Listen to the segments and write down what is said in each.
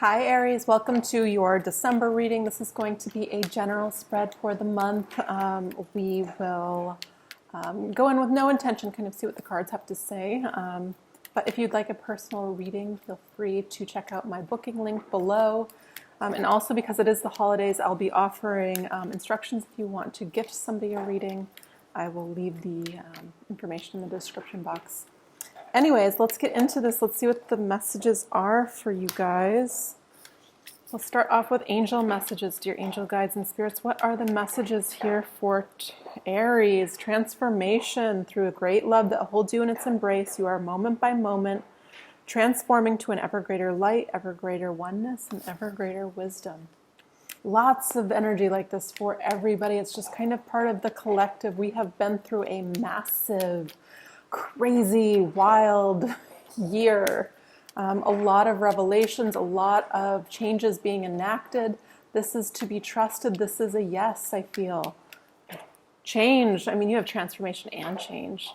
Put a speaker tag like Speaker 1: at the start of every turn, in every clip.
Speaker 1: Hi Aries, welcome to your December reading. This is going to be a general spread for the month. We will go in with no intention, kind of see what the cards have to say. But if you'd like a personal reading, feel free to check out my booking link below. And also because it is the holidays, I'll be offering instructions if you want to gift somebody a reading. I will leave the information in the description box. Anyways, let's get into this. Let's see what the messages are for you guys. We'll start off with angel messages, dear angel guides and spirits. What are the messages here for Aries? Transformation through a great love that holds you in its embrace. You are moment by moment transforming to an ever greater light, ever greater oneness, and ever greater wisdom. Lots of energy like this for everybody. It's just kind of part of the collective. We have been through a massive, crazy, wild year. A lot of revelations, a lot of changes being enacted. This is to be trusted. This is a yes, I feel. Change. I mean, you have transformation and change.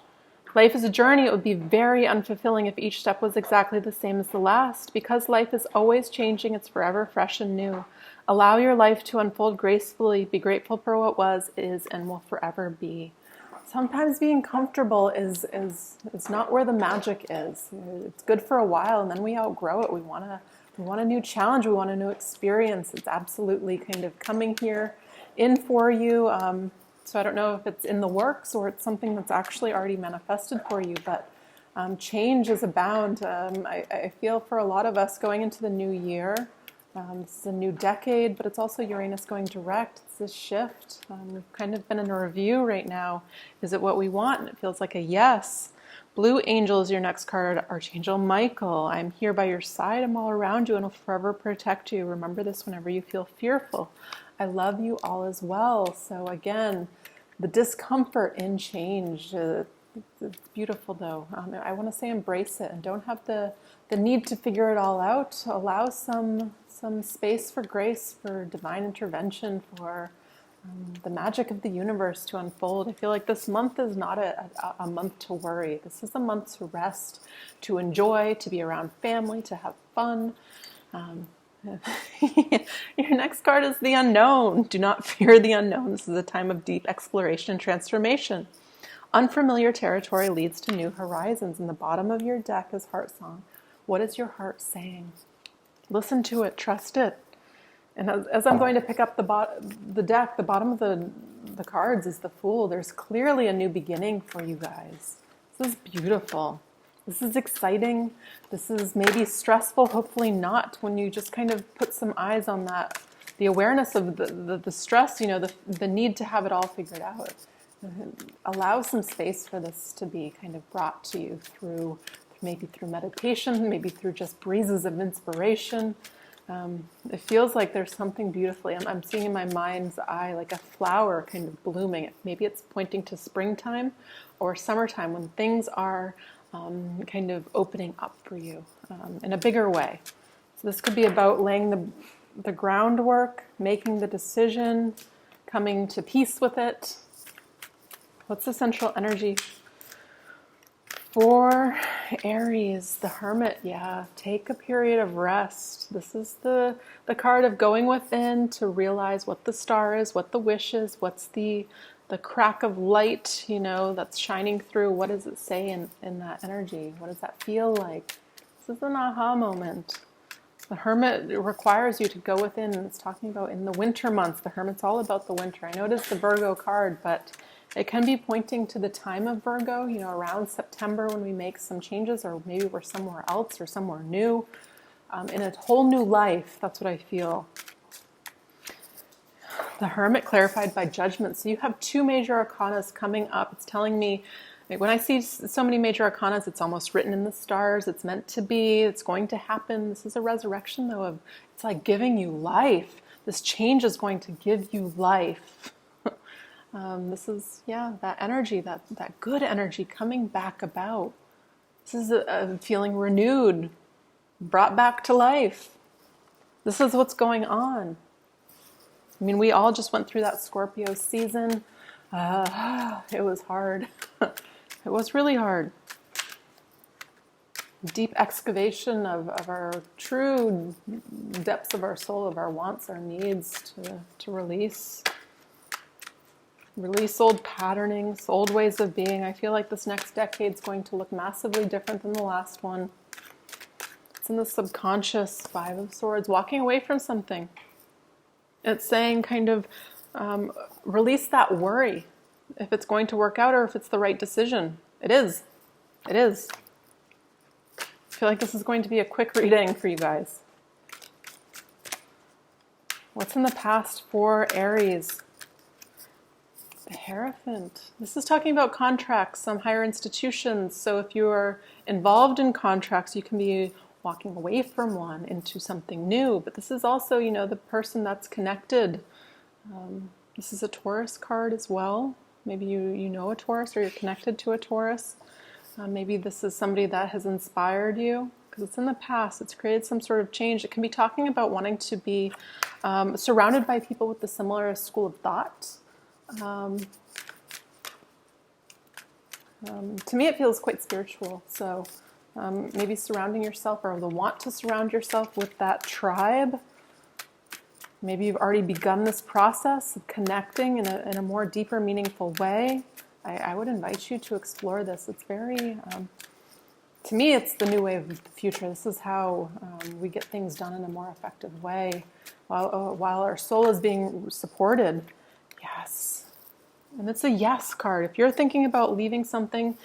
Speaker 1: Life is a journey. It would be very unfulfilling if each step was exactly the same as the last. Because life is always changing, it's forever fresh and new. Allow your life to unfold gracefully. Be grateful for what was, is, and will forever be. Sometimes being comfortable is not where the magic is. It's good for a while, and then we outgrow it. We want a new challenge. We want a new experience. It's absolutely kind of coming here in for you. So I don't know if it's in the works or it's something that's actually already manifested for you, but change is abound. I feel for a lot of us going into the new year, this is a new decade, but it's also Uranus going direct. It's this shift. We've kind of been in a review right now. Is it what we want? And it feels like a yes. Blue Angel is your next card. Archangel Michael. I'm here by your side. I'm all around you and will forever protect you. Remember this whenever you feel fearful. I love you all as well. So again, the discomfort in change. It's beautiful though. I want to say embrace it and don't have the need to figure it all out. Allow some space for grace, for divine intervention, for the magic of the universe to unfold. I feel like this month is not a month to worry. This is a month to rest, to enjoy, to be around family, to have fun. Your next card is the unknown. Do not fear the unknown. This is a time of deep exploration and transformation. Unfamiliar territory leads to new horizons. And the bottom of your deck is Heart Song. What is your heart saying? Listen to it. Trust it. And as I'm going to pick up the deck, the bottom of the cards is the Fool. There's clearly a new beginning for you guys. This is beautiful. This is exciting. This is maybe stressful, hopefully not, when you just kind of put some eyes on that, the awareness of the stress, the need to have it all figured out. Allow some space for this to be kind of brought to you maybe through meditation, maybe through just breezes of inspiration. It feels like there's something beautifully, I'm seeing in my mind's eye like a flower kind of blooming. Maybe it's pointing to springtime or summertime when things are kind of opening up for you in a bigger way. So this could be about laying the groundwork, making the decision, coming to peace with it. What's the central energy for Aries? The Hermit. Yeah, take a period of rest. This is the card of going within to realize what the star is, what the wish is, what's the crack of light, that's shining through. What does it say in that energy? What does that feel like? This is an aha moment. The Hermit requires you to go within. It's talking about in the winter months. The Hermit's all about the winter. I know it is the Virgo card, but it can be pointing to the time of Virgo, around September when we make some changes, or maybe we're somewhere else or somewhere new, in a whole new life. That's what I feel. The Hermit clarified by Judgment. So you have two major arcanas coming up. It's telling me, when I see so many major arcanas, it's almost written in the stars. It's meant to be. It's going to happen. This is a resurrection, though. It's like giving you life. This change is going to give you life. This is, that energy, that good energy coming back about. This is a feeling renewed, brought back to life. This is what's going on. I mean, we all just went through that Scorpio season. It was hard. It was really hard. deep excavation of our true depths of our soul, of our wants, our needs, to release old patternings, old ways of being. I feel like this next decade is going to look massively different than the last one. It's in the subconscious, Five of Swords, walking away from something. It's saying kind of release that worry if it's going to work out or if it's the right decision. It is. It is. I feel like this is going to be a quick reading for you guys. What's in the past for Aries? The Hierophant. This is talking about contracts, some higher institutions. So if you are involved in contracts, you can be walking away from one into something new. But this is also, the person that's connected. This is a Taurus card as well. Maybe you know a Taurus or you're connected to a Taurus. Maybe this is somebody that has inspired you because it's in the past. It's created some sort of change. It can be talking about wanting to be surrounded by people with the similar school of thought. To me, it feels quite spiritual. So maybe surrounding yourself or the want to surround yourself with that tribe. Maybe you've already begun this process of connecting in a more deeper, meaningful way. I would invite you to explore this. It's very, to me, it's the new way of the future. This is how we get things done in a more effective way while our soul is being supported. Yes. And it's a yes card. If you're thinking about leaving something,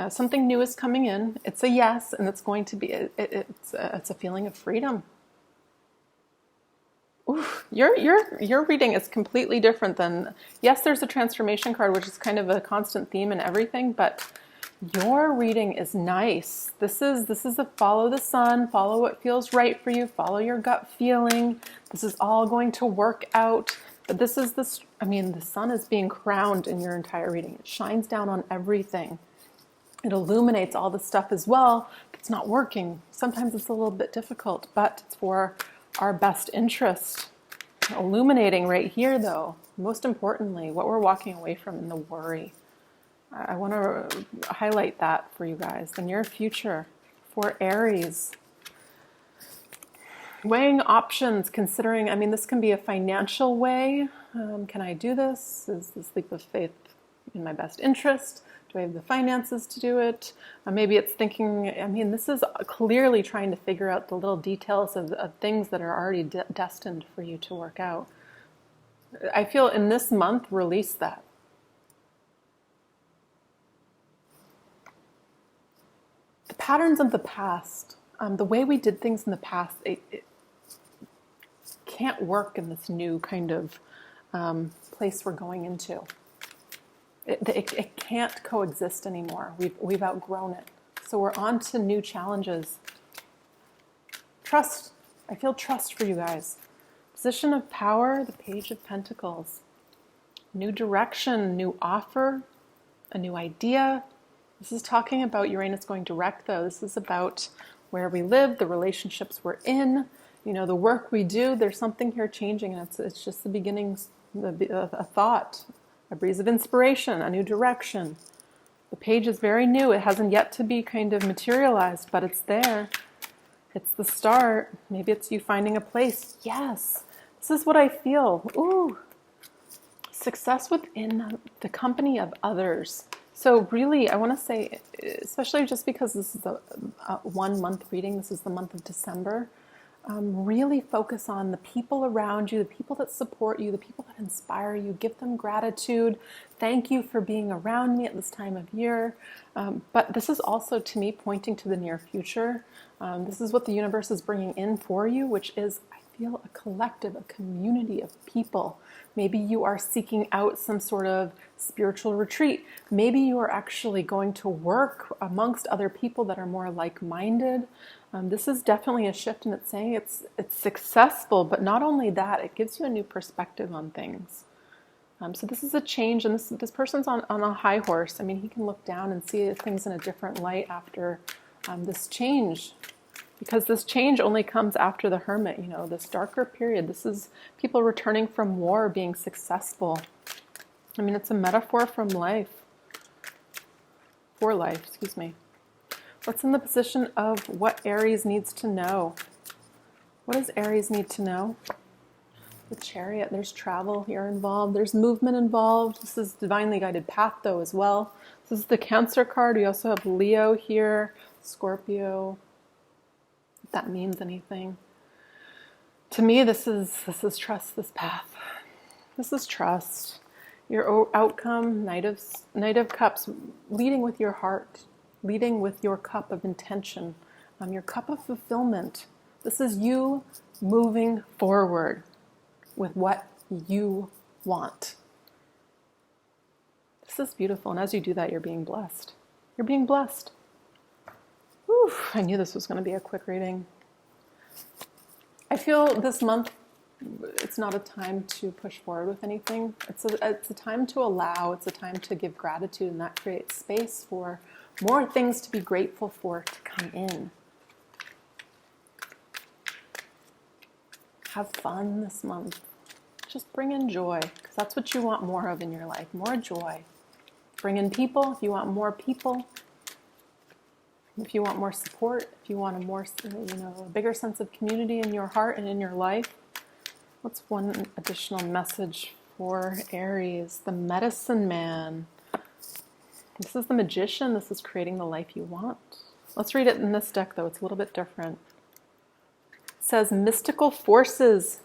Speaker 1: something new is coming in. It's a yes, and it's going to be, it's a feeling of freedom. Oof, your reading is completely different than, yes, there's a transformation card, which is kind of a constant theme in everything, but your reading is nice. This is a follow the sun, follow what feels right for you, follow your gut feeling. This is all going to work out. But the sun is being crowned in your entire reading. It shines down on everything. It illuminates all the stuff as well that's not working. Sometimes it's a little bit difficult, but it's for our best interest. Illuminating right here, though, most importantly, what we're walking away from in the worry. I want to highlight that for you guys. The near future for Aries. Weighing options, considering, this can be a financial way. Can I do this? Is this leap of faith in my best interest? Do I have the finances to do it? Maybe it's thinking, this is clearly trying to figure out the little details of things that are already destined for you to work out. I feel in this month, release that. The patterns of the past, the way we did things in the past, it can't work in this new kind of place we're going into. It can't coexist anymore. We've outgrown it. So we're on to new challenges. Trust. I feel trust for you guys. Position of power, the Page of Pentacles. New direction, new offer, a new idea. This is talking about Uranus going direct, though. This is about where we live, the relationships we're in, the work we do. There's something here changing, and it's just the beginnings, a thought, a breeze of inspiration, a new direction. The page is very new. It hasn't yet to be kind of materialized, but it's there. It's the start. Maybe it's you finding a place. Yes, this is what I feel. Ooh, success within the company of others. So really, I want to say, especially just because this is a 1 month reading, this is the month of December, really focus on the people around you, the people that support you, the people that inspire you. Give them gratitude. Thank you for being around me at this time of year. But this is also, to me, pointing to the near future. This is what the universe is bringing in for you, which is, I feel, a collective, a community of people. Maybe you are seeking out some sort of spiritual retreat. Maybe you are actually going to work amongst other people that are more like-minded. This is definitely a shift, and it's saying it's successful, but not only that, it gives you a new perspective on things. So this is a change, and this person's on a high horse. He can look down and see things in a different light after this change, because this change only comes after the Hermit, this darker period. This is people returning from war, being successful. It's a metaphor for life, excuse me. What's in the position of what Aries needs to know? What does Aries need to know? The Chariot, there's travel here involved. There's movement involved. This is divinely guided path though as well. This is the Cancer card. We also have Leo here, Scorpio. If that means anything. To me, this is trust this path. This is trust. Your outcome, Knight of Cups, leading with your heart, leading with your cup of intention, your cup of fulfillment. This is you moving forward with what you want. This is beautiful, and as you do that, you're being blessed. You're being blessed. Whew, I knew this was going to be a quick reading. I feel this month, it's not a time to push forward with anything. It's a time to allow, it's a time to give gratitude, and that creates space for more things to be grateful for to come in. Have fun this month. Just bring in joy, because that's what you want more of in your life, more joy. Bring in people if you want more people. If you want more support, if you want a bigger sense of community in your heart and in your life. What's one additional message for Aries? The Medicine Man. This is the Magician. This is creating the life you want. Let's read it in this deck, though. It's a little bit different. It says, mystical forces.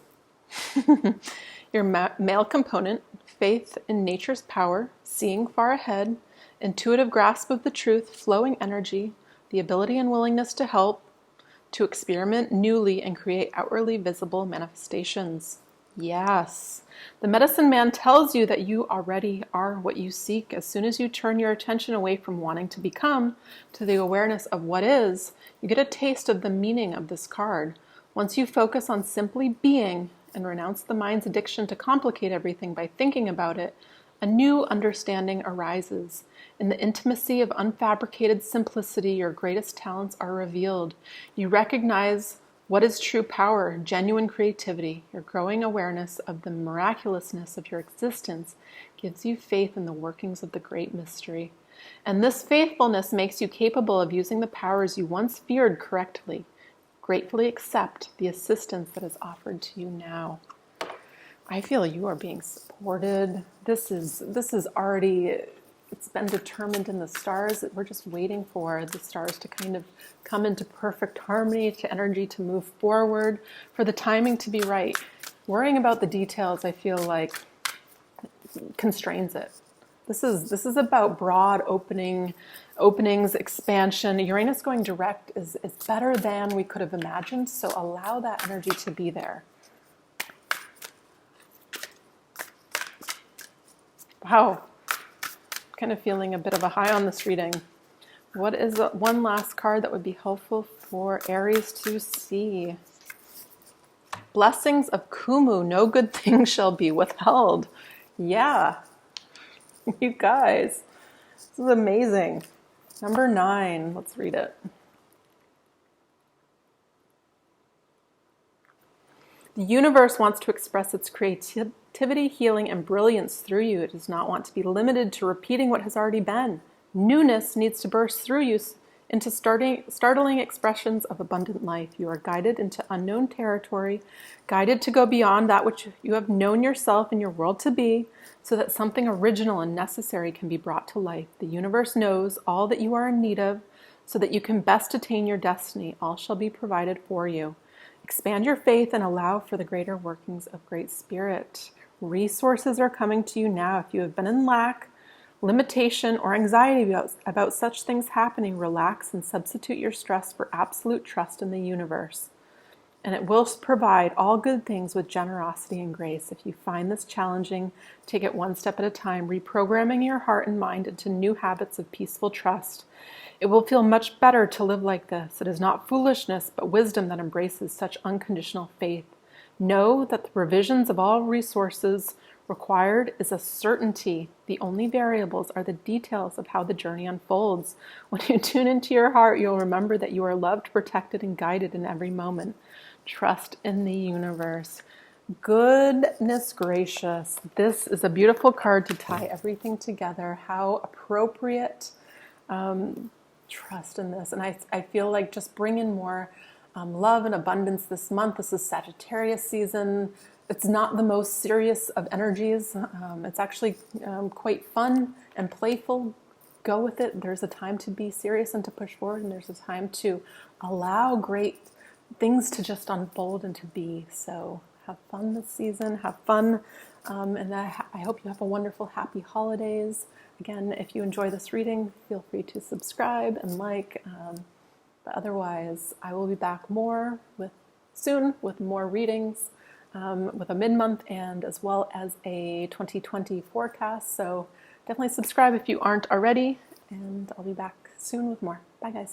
Speaker 1: Your male component, faith in nature's power, seeing far ahead, intuitive grasp of the truth, flowing energy, the ability and willingness to help, to experiment newly and create outwardly visible manifestations. Yes. The Medicine Man tells you that you already are what you seek. As soon as you turn your attention away from wanting to become to the awareness of what is, you get a taste of the meaning of this card. Once you focus on simply being and renounce the mind's addiction to complicate everything by thinking about it, a new understanding arises. In the intimacy of unfabricated simplicity, your greatest talents are revealed. You recognize what is true power, genuine creativity. Your growing awareness of the miraculousness of your existence gives you faith in the workings of the great mystery. And this faithfulness makes you capable of using the powers you once feared correctly. Gratefully accept the assistance that is offered to you now. I feel you are being supported. This is already, it's been determined in the stars. We're just waiting for the stars to kind of come into perfect harmony, to energy to move forward, for the timing to be right. Worrying about the details, I feel like, constrains it. This is about broad openings, expansion. Uranus going direct is better than we could have imagined, so allow that energy to be there. Wow, kind of feeling a bit of a high on this reading. What is one last card that would be helpful for Aries to see? Blessings of Kumu, no good thing shall be withheld. Yeah, you guys, this is amazing. Number 9, let's read it. The universe wants to express its creativity, healing, and brilliance through you. It does not want to be limited to repeating what has already been. Newness needs to burst through you into startling expressions of abundant life. You are guided into unknown territory, guided to go beyond that which you have known yourself and your world to be, so that something original and necessary can be brought to life. The universe knows all that you are in need of, so that you can best attain your destiny. All shall be provided for you. Expand your faith and allow for the greater workings of Great Spirit. Resources are coming to you now. If you have been in lack, limitation, or anxiety about such things happening, relax and substitute your stress for absolute trust in the universe. And it will provide all good things with generosity and grace. If you find this challenging, take it one step at a time, reprogramming your heart and mind into new habits of peaceful trust. It will feel much better to live like this. It is not foolishness, but wisdom that embraces such unconditional faith. Know that the provisions of all resources required is a certainty. The only variables are the details of how the journey unfolds. When you tune into your heart, you'll remember that you are loved, protected, and guided in every moment. Trust in the universe. Goodness gracious. This is a beautiful card to tie everything together. How appropriate. trust in this. And I feel like just bring in more love and abundance this month. This is Sagittarius season. It's not the most serious of energies. It's actually quite fun and playful. Go with it. There's a time to be serious and to push forward, and there's a time to allow great things to just unfold and to be. So have fun this season. Have fun. And I hope you have a wonderful, happy holidays. Again, if you enjoy this reading, feel free to subscribe and like. But otherwise, I will be back soon with more readings, with a mid-month and as well as a 2020 forecast. So definitely subscribe if you aren't already, and I'll be back soon with more. Bye, guys.